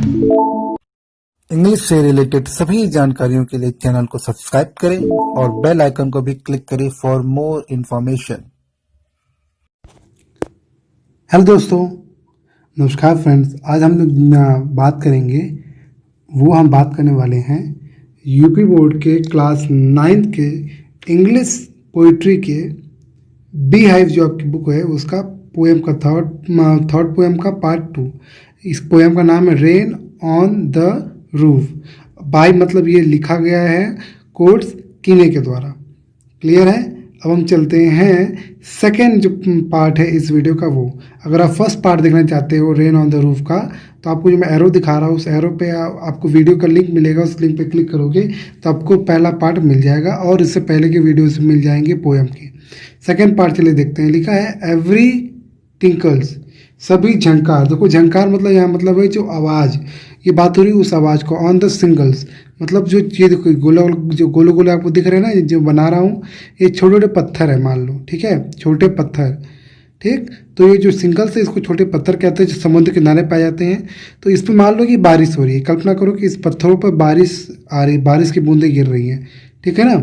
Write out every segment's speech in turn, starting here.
English से related सभी जानकारियों के लिए चैनल को सब्सक्राइब करें और बेल आइकन को भी क्लिक करें फॉर मोर इन्फॉर्मेशन। हेलो दोस्तों, नमस्कार फ्रेंड्स। आज हम लोग बात करेंगे, हम बात करने वाले हैं यूपी बोर्ड के क्लास 9th के इंग्लिश पोइट्री के बी हाइव जो आपकी बुक है उसका पोएम का थर्ड पोएम का पार्ट 2। इस पोएम का नाम है rain on the roof. By मतलब ये लिखा गया है कोट्स कीने के द्वारा। क्लियर है। अब हम चलते हैं सेकेंड जो पार्ट है इस वीडियो का वो। अगर आप फर्स्ट पार्ट देखना चाहते हो रेन ऑन द रूफ का, तो आपको जो मैं एरो दिखा रहा हूँ उस एरो पे आपको वीडियो का लिंक मिलेगा। उस लिंक पे क्लिक करोगे तो आपको पहला पार्ट मिल जाएगा और इससे पहले के वीडियोस मिल जाएंगे पोएम के। सेकेंड पार्ट चलिए देखते हैं। लिखा है एवरी टिंकल्स, सभी झंकार। देखो झंकार मतलब यहाँ मतलब है जो आवाज़, ये बात हो रही है उस आवाज़ को। ऑन द सिंगल्स मतलब जो चीज़ गोले गोले आपको दिख रहे हैं ना, जो बना रहा हूँ ये छोटे छोटे पत्थर है मान लो, ठीक है, छोटे पत्थर। ठीक, तो ये जो सिंगल्स है इसको छोटे पत्थर कहते हैं जो समुद्र किनारे पाए जाते हैं। तो इस पर मान लो कि बारिश हो रही है। कल्पना करो कि इस पत्थरों पर बारिश आ रही, बारिश की बूंदें गिर रही हैं। ठीक है ना,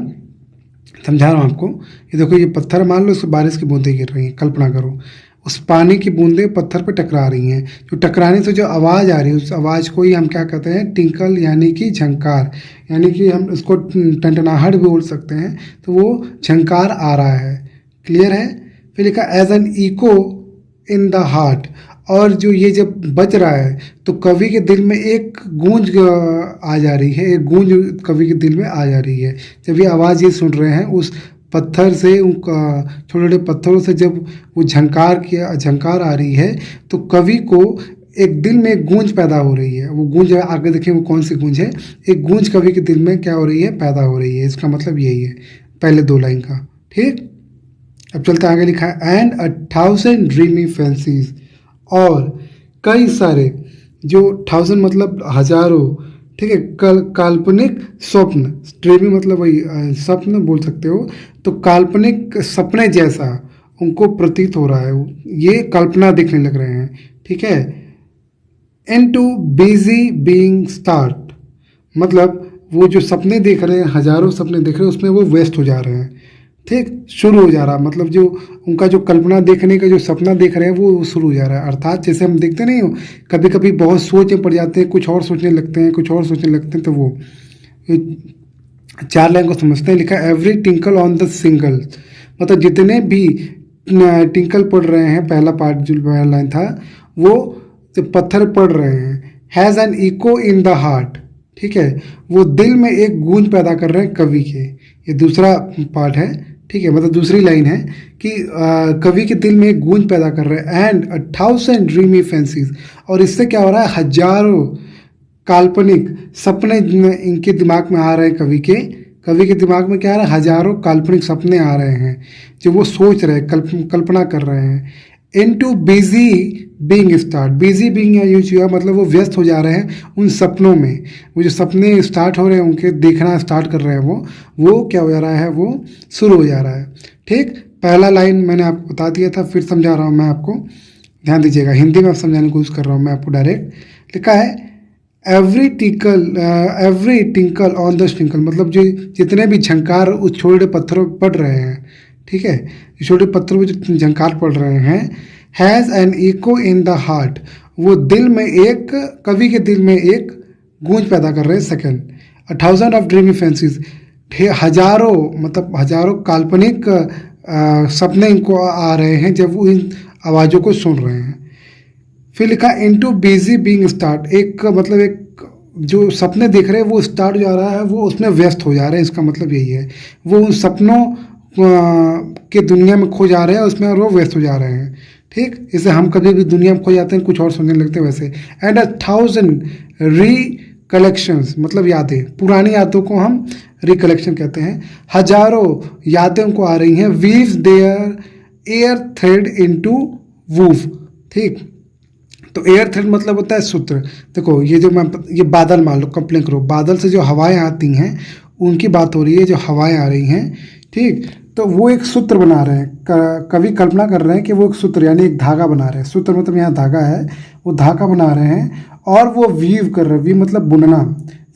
समझा रहा हूँ आपको। ये देखो ये पत्थर मान लो, इस पर बारिश की बूंदें गिर रही हैं। कल्पना करो उस पानी की बूंदें पत्थर पर टकरा रही हैं। जो टकराने से जो आवाज़ आ रही है उस आवाज़ को ही हम क्या कहते हैं, टिंकल यानी कि झंकार। यानी कि हम इसको टनटनाहट भी बोल सकते हैं। तो वो झंकार आ रहा है। क्लियर है। फिर लिखा as an echo in the heart. और जो ये जब बज रहा है तो कवि के दिल में एक गूंज आ जा रही है, एक गूंज कवि के दिल में आ जा रही है। जब ये आवाज़ ये सुन रहे हैं उस पत्थर से, उनका छोटे छोटे पत्थरों से जब वो झंकार आ रही है तो कवि को एक दिल में एक गूंज पैदा हो रही है। वो गूंज आगे देखें वो कौन सी गूंज है। एक गूंज कवि के दिल में क्या हो रही है, पैदा हो रही है। इसका मतलब यही है पहले दो लाइन का। ठीक, अब चलते आगे। लिखा है एंड 1000 ड्रीमी फैंसीज, और कई सारे, जो 1000 मतलब हजारों, ठीक है, काल्पनिक स्वप्न। ड्रीमी मतलब वही स्वप्न बोल सकते हो। तो काल्पनिक सपने जैसा उनको प्रतीत हो रहा है, ये कल्पना दिखने लग रहे हैं। ठीक है। इनटू बिजी बीइंग स्टार्ट मतलब वो जो सपने देख रहे हैं, हजारों सपने देख रहे हैं, उसमें वो व्यस्त हो जा रहे हैं। ठीक, शुरू हो जा रहा, मतलब जो उनका जो कल्पना देखने का जो सपना देख रहे हैं वो शुरू हो जा रहा है। अर्थात जैसे हम देखते नहीं हो कभी कभी बहुत सोच में पड़ जाते हैं, कुछ और सोचने लगते हैं, कुछ और सोचने लगते हैं। तो वो 4 लाइन को समझते हैं। लिखा every tinkle on the single, मतलब जितने भी टिंकल पड़ रहे हैं, पहला पार्ट जो पहला लाइन था वो जो पत्थर पड़ रहे हैं, has an echo in the heart. ठीक है, वो दिल में एक गूंज पैदा कर रहे हैं कवि के। ये दूसरा पार्ट है। ठीक है, मतलब दूसरी लाइन है कि कवि के दिल में एक गूंज पैदा कर रहे हैं। एंड 1000 ड्रीमी फैंसीज, और इससे क्या हो रहा है, हजारों काल्पनिक सपने इनके दिमाग में आ रहे हैं। कवि के दिमाग में क्या आ रहा है, हजारों काल्पनिक सपने आ रहे हैं जो वो सोच रहे हैं, कल्पना कर रहे हैं। Into busy being start, busy being use हुआ मतलब वो व्यस्त हो जा रहे हैं उन सपनों में। वो जो सपने स्टार्ट हो रहे हैं उनके देखना स्टार्ट कर रहे हैं, वो क्या हो जा रहा है, वो शुरू हो जा रहा है। ठीक, पहला लाइन मैंने आपको बता दिया था, फिर समझा रहा हूँ मैं आपको, ध्यान दीजिएगा। हिंदी में आप समझाने की कोशिश कर रहा हूँ मैं आपको डायरेक्ट। लिखा है एवरी टिंकल ऑन द स्टिंकल, मतलब जो जितने भी झंकार उस छोटे पत्थरों पर पड़ रहे हैं, ठीक है, छोटे पत्थरों पर जो झंकार पड़ रहे हैं, has an echo in the heart, वो दिल में एक, कवि के दिल में एक गूंज पैदा कर रहे हैं। सेकेंड 1000 ऑफ ड्रीमी फैंसीज, हजारों मतलब हजारों काल्पनिक सपने इनको आ रहे हैं जब वो इन आवाज़ों को सुन रहे हैं। फिर लिखा इनटू बिजी बीइंग स्टार्ट, एक मतलब एक जो सपने देख रहे हैं वो स्टार्ट हो जा रहा है, वो उसमें व्यस्त हो जा रहे हैं। इसका मतलब यही है वो उन सपनों के दुनिया में खो जा रहे हैं उसमें, और वो व्यस्त हो जा रहे हैं। ठीक, जैसे हम कभी भी दुनिया में खो जाते हैं, कुछ और सोचने लगते हैं, वैसे। एंड 1000 रिकलेक्शंस मतलब यादें, पुरानी यादों को हम रिकलेक्शन कहते हैं। हजारों यादें उनको आ रही हैं। Weaves their air thread into woof. ठीक, तो एयर थ्रेड मतलब होता है सूत्र। देखो ये जो मैं, ये बादल मान लो, कंप्लेन करो, बादल से जो हवाएं आती हैं उनकी बात हो रही है, जो हवाएं आ रही हैं। ठीक, तो वो एक सूत्र बना रहे हैं, कवि कल्पना कर रहे हैं कि वो एक सूत्र यानी एक धागा बना रहे हैं। सूत्र मतलब यहाँ धागा है, वो धागा बना रहे हैं और वो वीव कर रहे हैं। वीव मतलब बुनना,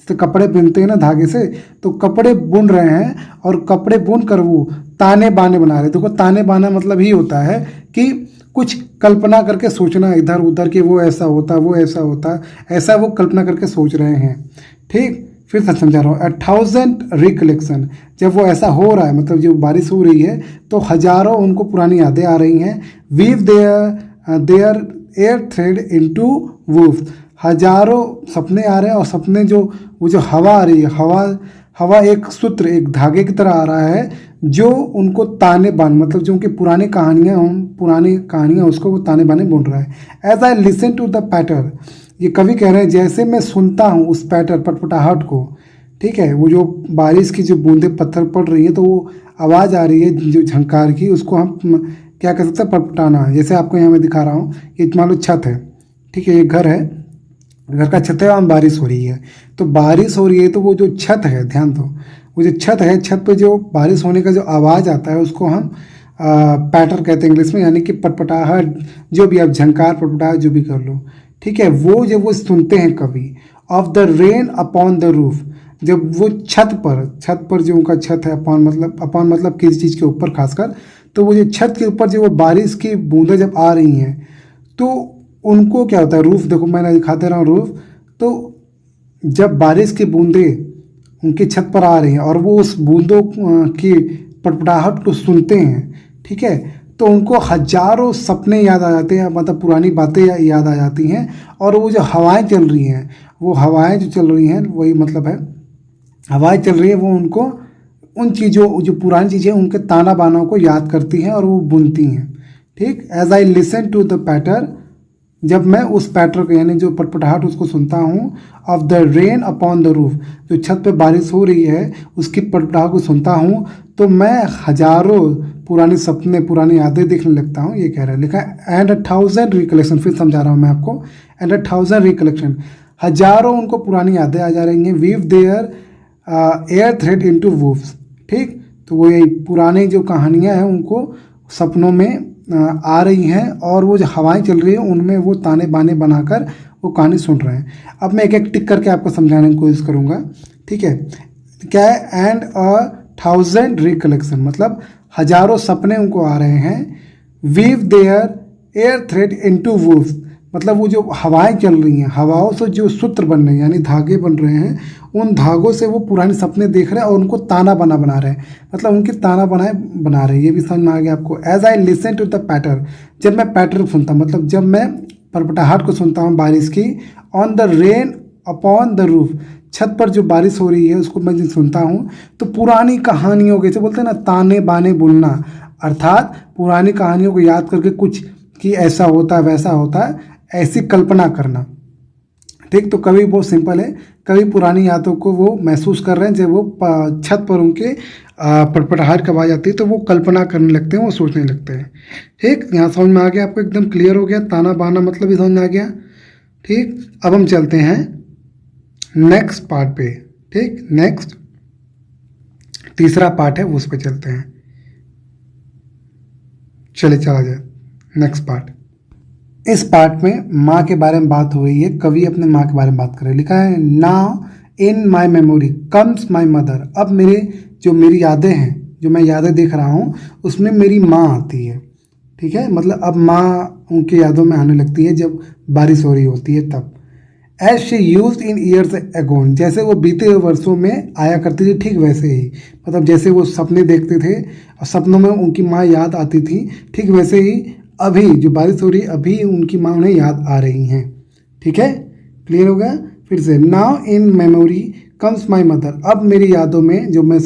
तो कपड़े बुनते हैं ना धागे से, तो कपड़े बुन रहे हैं और कपड़े बुन कर वो ताने बाने बना रहे हैं। देखो ताने बाना मतलब ही होता है कि कुछ कल्पना करके सोचना इधर उधर कि वो ऐसा होता वो ऐसा होता, ऐसा वो कल्पना करके सोच रहे हैं। ठीक, फिर से समझा रहा हूँ। 1000 रिकलेक्शन, जब वो ऐसा हो रहा है मतलब जब बारिश हो रही है तो हजारों उनको पुरानी यादें आ रही हैं। Weave their air thread into woof, हजारों सपने आ रहे हैं और सपने जो वो जो हवा आ रही है, हवा एक सूत्र एक धागे की तरह आ रहा है जो उनको ताने बान मतलब जो उनकी पुरानी कहानियाँ उसको वो ताने बाने बुन रहा है। As I listen to the patter, ये कवि कह रहे हैं जैसे मैं सुनता हूँ उस पैटर पटपटाहट को। ठीक है, वो जो बारिश की जो बूंदें पत्थर पड़ रही है तो वो आवाज़ आ रही है जो झंकार की, उसको हम क्या कह सकते हैं, पटपटाना। जैसे आपको यहाँ मैं दिखा रहा हूँ, ये मान लो छत है, ठीक है, ये घर है, घर का छत है, वहाँ बारिश हो रही है। तो बारिश हो रही है तो वो जो छत है, ध्यान दो, वो जो छत है, छत पे जो बारिश होने का जो आवाज़ आता है उसको हम पैटर कहते हैं इंग्लिश में, यानी कि पटपटाहट, जो भी आप झंकार पटपटाहट जो भी कर लो। ठीक है, वो जब वो सुनते हैं कवि, of the rain upon the roof, जब वो छत पर जो उनका छत है, अपॉन मतलब किसी चीज़ के ऊपर खासकर, तो वो जो छत के ऊपर जो वो बारिश की बूंदें जब आ रही हैं तो उनको क्या होता है, रूफ देखो मैंने दिखाते रहा हूँ रूफ, तो जब बारिश की बूंदें उनकी छत पर आ रही हैं और वो उस बूंदों की पटपटाहट को सुनते हैं, ठीक है, तो उनको हजारों सपने याद आ जाते हैं, मतलब पुरानी बातें याद आ जाती हैं। और वो जो हवाएं चल रही हैं, वो हवाएं जो चल रही हैं, वही मतलब है हवाएं चल रही है, वो उनको उन चीज़ों जो पुरानी चीज़ें उनके ताना बानों को याद करती हैं और वो बुनती हैं। ठीक, as I listen to the patter, जब मैं उस पैटर को यानी जो पटपटाहट उसको सुनता हूँ, of the rain upon the roof, जो छत पे बारिश हो रही है उसकी पटपटाहट को सुनता हूँ, तो मैं हजारों पुराने सपने पुरानी यादें देखने लगता हूँ। ये कह रहा है, लिखा है एंड 1000 रिकलेक्शन, फिर समझा रहा हूँ मैं आपको, एंड 1000 रिकलेक्शन, हजारों उनको पुरानी यादें आ जा रही हैं। Weave their air thread into woofs, ठीक, तो वो यही पुरानी जो कहानियाँ हैं उनको सपनों में आ रही हैं और वो जो हवाएं चल रही हैं उनमें वो ताने बाने बनाकर वो कहानी सुन रहे हैं। अब मैं एक एक टिक करके आपको समझाने की कोशिश करूँगा। ठीक है, क्या है, एंड 1000 रिकलेक्शन मतलब हजारों सपने उनको आ रहे हैं। Weave their air thread into woofs, मतलब वो जो हवाएं चल रही हैं, हवाओं से जो सूत्र बन रहे हैं यानी धागे बन रहे हैं, उन धागों से वो पुराने सपने देख रहे हैं और उनको ताना बना रहे हैं, मतलब उनकी ताना बना रहे हैं। ये भी समझ में आ गया आपको। As I listen to the patter, जब मैं पैटर सुनता हूँ मतलब जब मैं पटपटाहट को सुनता हूँ बारिश की, on the rain upon the roof, छत पर जो बारिश हो रही है उसको मैं जब सुनता हूँ तो पुरानी कहानियों के, जैसे बोलते हैं ना ताने बाने बुनना, अर्थात पुरानी कहानियों को याद करके कुछ कि ऐसा होता है वैसा होता है, ऐसी कल्पना करना। ठीक, तो कवि बहुत सिंपल है, कवि पुरानी यादों को वो महसूस कर रहे हैं। जब वो छत पर उनके पटपटाहट की आवाज़ आती है तो वो कल्पना करने लगते हैं, वो सोचने लगते हैं। ठीक, यहाँ समझ में आ गया आपको, एकदम क्लियर हो गया, ताना बाना मतलब भी समझ में आ गया। ठीक, अब हम चलते हैं नेक्स्ट पार्ट पे। ठीक, नेक्स्ट तीसरा पार्ट है उस पे चलते हैं, चला जाए नेक्स्ट पार्ट। इस पार्ट में माँ के बारे में बात हो रही है, कवि अपने माँ के बारे में बात कर रहे हैं। लिखा है now in my memory comes my mother, अब मेरी यादें हैं, जो मैं यादें देख रहा हूँ उसमें मेरी माँ आती है। ठीक है, मतलब अब माँ उनकी यादों में आने लगती है जब बारिश हो रही होती है तब। As she use in years agone, जैसे वो बीते हुए वर्षों में आया करती थी, ठीक वैसे ही, मतलब जैसे वो सपने देखते थे और सपनों में उनकी माँ याद आती थी, ठीक वैसे ही अभी जो बारिश हो रही है अभी उनकी माँ उन्हें याद आ रही हैं। ठीक है, क्लियर हो गया। फिर से, now in memory comes my mother, अब मेरी यादों में जो मैं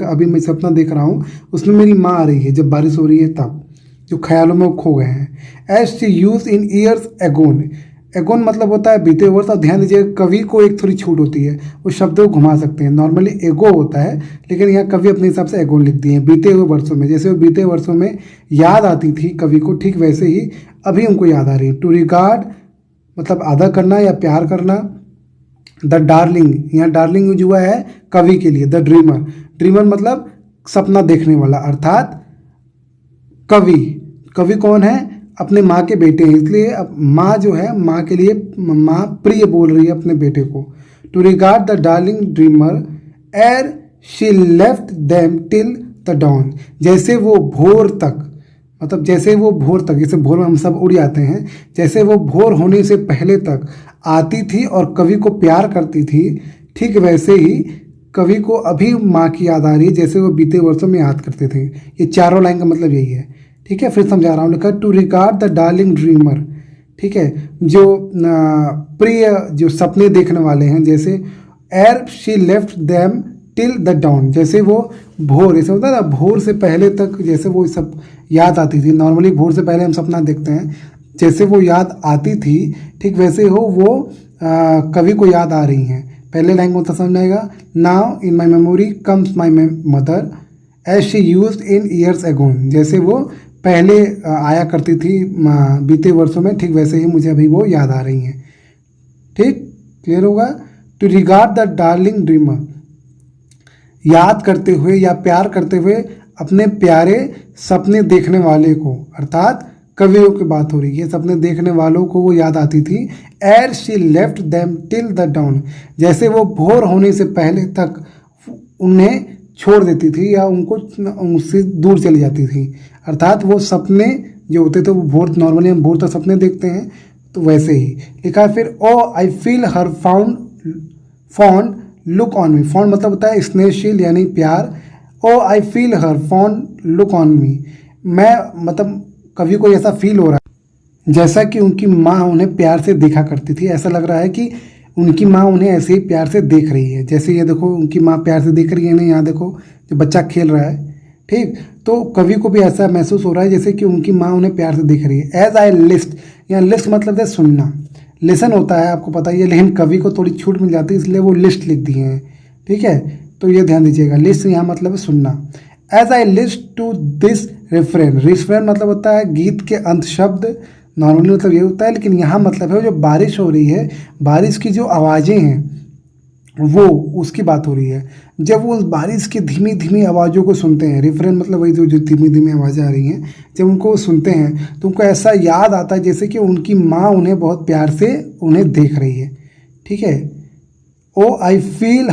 अभी मैं सपना देख रहा हूँ उसमें मेरी माँ आ रही है जब बारिश हो रही है तब, जो ख्यालों में वो खो गए हैं। As she use in years agone, agone मतलब होता है बीते वर्ष। और ध्यान दीजिए कवि को एक थोड़ी छूट होती है, वो शब्दों को घुमा सकते हैं, नॉर्मली एगो होता है लेकिन यहाँ कवि अपने हिसाब से एगोन लिख दिए हैं। बीते हुए वर्षों में, जैसे वो बीते वर्षों में याद आती थी कवि को, ठीक वैसे ही अभी उनको याद आ रही है। टू रिगार्ड मतलब आदर करना या प्यार करना। द डार्लिंग, यहाँ डार्लिंग यूज हुआ है कवि के लिए। द ड्रीमर, ड्रीमर मतलब सपना देखने वाला, अर्थात कवि। कवि कौन है? अपने माँ के बेटे हैं, इसलिए अब माँ जो है, माँ के लिए माँ प्रिय बोल रही है अपने बेटे को। To regard the darling dreamer ere she left them till the dawn, जैसे वो भोर तक, मतलब जैसे वो भोर तक, जैसे भोर में हम सब उड़ जाते हैं, जैसे वो भोर होने से पहले तक आती थी और कवि को प्यार करती थी, ठीक वैसे ही कवि को अभी माँ की याद आ रही है, जैसे वो बीते वर्षों में याद करते थे। ये चारों लाइन का मतलब यही है, ठीक है। फिर समझा रहा हूँ, लिखा to regard the darling dreamer, ठीक है, जो प्रिय, जो सपने देखने वाले हैं, जैसे एर she left them till the down, जैसे वो भोर, ऐसे होता है ना, भोर से पहले तक जैसे वो सब याद आती थी। नॉर्मली भोर से पहले हम सपना देखते हैं, जैसे वो याद आती थी, ठीक वैसे हो वो कवि को याद आ रही हैं। पहले लाइन में समझ आएगा, now in my memory comes my mother as she used in years agone, जैसे वो पहले आया करती थी बीते वर्षों में, ठीक वैसे ही मुझे अभी वो याद आ रही हैं। ठीक, क्लियर होगा। To regard the darling dreamer, याद करते हुए या प्यार करते हुए अपने प्यारे सपने देखने वाले को, अर्थात कवियों की बात हो रही है, सपने देखने वालों को वो याद आती थी। एर she left them till the down, जैसे वो भोर होने से पहले तक उन्हें छोड़ देती थी या उनको उनसे दूर चली जाती थी, अर्थात वो सपने जो होते थे वो भोर, नॉर्मली हम भोर तक सपने देखते हैं, तो वैसे ही लिखा है। फिर oh I feel her fond look on me, fond मतलब होता है स्नेहशील यानी प्यार। Oh I feel her fond look on me, मैं मतलब कवि को ऐसा फील हो रहा है जैसा कि उनकी माँ उन्हें प्यार से देखा करती थी। ऐसा लग रहा है कि उनकी माँ उन्हें ऐसे ही प्यार से देख रही है, जैसे ये देखो उनकी माँ प्यार से देख रही है ना, यहाँ देखो जो बच्चा खेल रहा है, ठीक, तो कवि को भी ऐसा महसूस हो रहा है जैसे कि उनकी माँ उन्हें प्यार से देख रही है। एज आई लिस्ट, यहाँ लिस्ट मतलब है सुनना, लिसन होता है आपको पता ही है, लेकिन कवि को थोड़ी छूट मिल जाती है इसलिए वो लिस्ट लिख दिए हैं, ठीक है, तो ये ध्यान दीजिएगा, लिस्ट यहाँ मतलब है सुनना। As I list to this refrain, refrain मतलब होता है गीत के अंत शब्द, नॉर्मली मतलब ये होता है, लेकिन यहाँ मतलब है जो बारिश हो रही है, बारिश की जो आवाज़ें हैं वो उसकी बात हो रही है। जब वो उस बारिश की धीमी धीमी आवाज़ों को सुनते हैं, रेफरेन मतलब वही जो धीमी धीमी आवाज़ें आ रही हैं, जब उनको सुनते हैं तो उनको ऐसा याद आता है जैसे कि उनकी माँ उन्हें बहुत प्यार से उन्हें देख रही है, ठीक है। ओ आई फील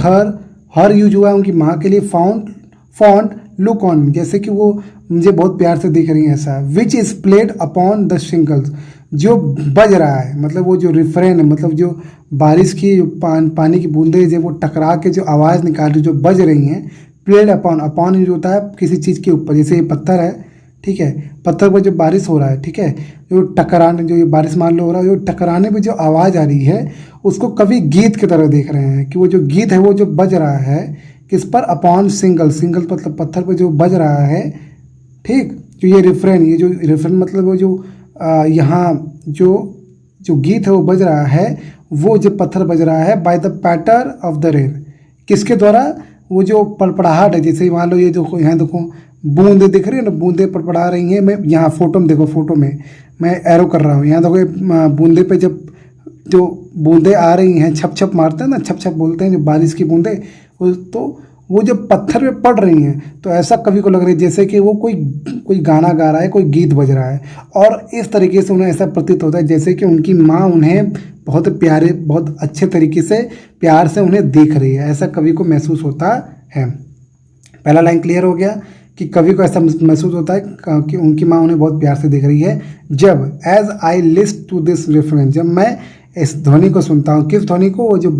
हर यूज हुआ है उनकी माँ के लिए, फॉन्ड लुक ऑन, जैसे कि वो मुझे बहुत प्यार से देख रही है ऐसा। विच is played upon the shingles, जो बज रहा है, मतलब वो जो रिफ्रेन है, मतलब जो बारिश की पानी की बूंदें जब वो टकरा के जो आवाज़ निकाल रही जो बज रही हैं, प्लेड अपॉन, अपॉन जो होता है किसी चीज़ के ऊपर, जैसे ये पत्थर है, ठीक है, पत्थर पर जो बारिश हो रहा है, ठीक है, जो टकराने, जो ये बारिश मान लो हो रहा है, जो टकराने में जो आवाज़ आ रही है उसको कभी गीत की तरह देख रहे हैं कि वो जो गीत है वो जो बज रहा है किस पर, अपॉन सिंगल, सिंगल मतलब पत्थर पर जो बज रहा है, ठीक, जो ये रिफ्रेन, ये जो रिफ्रेन मतलब वो जो यहाँ जो गीत है वो बज रहा है, वो जो पत्थर बज रहा है, by the patter of the rain, किसके द्वारा, वो जो पड़पड़ाहट है, जैसे मान लो ये देखो, यहाँ देखो बूंदे दिख रही है ना, बूंदे पड़पड़ा रही हैं, मैं यहाँ फोटो में देखो, फोटो में मैं एरो कर रहा हूँ, यहाँ देखो बूंदे पे जब जो बूंदे आ रही हैं, छप छप मारते हैं ना, छप छप बोलते हैं जो बारिश की बूंदे, तो वो जो पत्थर पे पड़ रही हैं, तो ऐसा कवि को लग रहा है जैसे कि वो कोई गाना गा रहा है, कोई गीत बज रहा है, और इस तरीके से उन्हें ऐसा प्रतीत होता है जैसे कि उनकी माँ उन्हें बहुत प्यारे, बहुत अच्छे तरीके से प्यार से उन्हें देख रही है, ऐसा कवि को महसूस होता है। पहला लाइन क्लियर हो गया कि कवि को ऐसा महसूस होता है कि उनकी माँ उन्हें बहुत प्यार से देख रही है। जब as I list to this refrain, जब मैं इस ध्वनि को सुनता हूँ, किस ध्वनि को, वो जो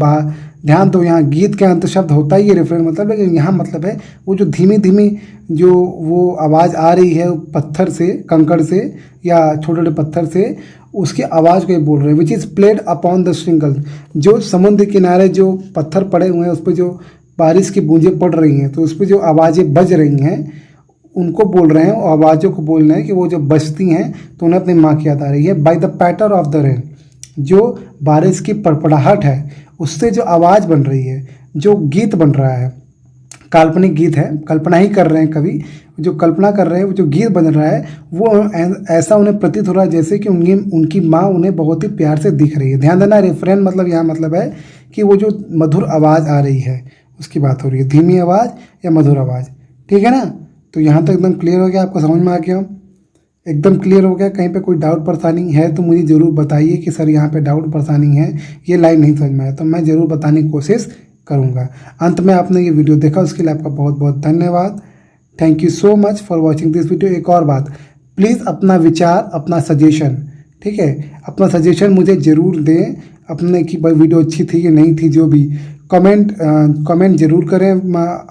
ध्यान दो यहाँ गीत के अंत शब्द होता ही ये रेफरेंस मतलब है, यहाँ मतलब है वो जो धीमी धीमी जो वो आवाज़ आ रही है पत्थर से, कंकड़ से या छोटे छोटे पत्थर से, उसकी आवाज़ को ये बोल रहे हैं। Which is played upon the shingle, जो समुद्र किनारे जो पत्थर पड़े हुए हैं उस पर जो बारिश की बूंदें पड़ रही हैं, तो उस पर जो आवाज़ें बज रही हैं उनको बोल रहे हैं, आवाज़ों को बोल रहे हैं कि वो जो बजती हैं तो उन्हें अपनी माँ की याद आ रही है। By the patter of the rain, जो बारिश की पड़पड़ाहट है उससे जो आवाज़ बन रही है, जो गीत बन रहा है, काल्पनिक गीत है, कल्पना ही कर रहे हैं कवि, जो कल्पना कर रहे हैं, वो जो गीत बन रहा है वो ऐसा उन्हें प्रतीत हो रहा है जैसे कि उनकी माँ उन्हें बहुत ही प्यार से दिख रही है। ध्यान देना, रेफरेन मतलब यहाँ मतलब है कि वो जो मधुर आवाज़ आ रही है उसकी बात हो रही है, धीमी आवाज़ या मधुर आवाज़, ठीक है ना। तो यहाँ तक एकदम क्लियर हो गया, आपको समझ में आ गया, एकदम क्लियर हो गया। कहीं पे कोई डाउट परेशानी है तो मुझे ज़रूर बताइए कि सर यहाँ पे डाउट परेशानी है, ये लाइन नहीं समझ में आया, तो मैं ज़रूर बताने की कोशिश करूँगा। अंत में आपने ये वीडियो देखा उसके लिए आपका बहुत बहुत धन्यवाद। Thank you so much for watching this video. एक और बात, प्लीज़ अपना विचार, अपना सजेशन, ठीक है, अपना सजेशन मुझे ज़रूर दें अपने कि भाई वीडियो अच्छी थी या नहीं थी, जो भी कमेंट ज़रूर करें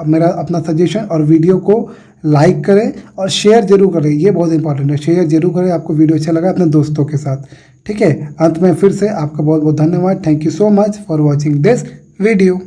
मेरा अपना सजेशन, और वीडियो को लाइक करें और शेयर जरूर करें, ये बहुत इंपॉर्टेंट है, शेयर जरूर करें आपको वीडियो अच्छा लगा अपने दोस्तों के साथ, ठीक है। अंत में फिर से आपका बहुत बहुत धन्यवाद। Thank you so much for watching this video.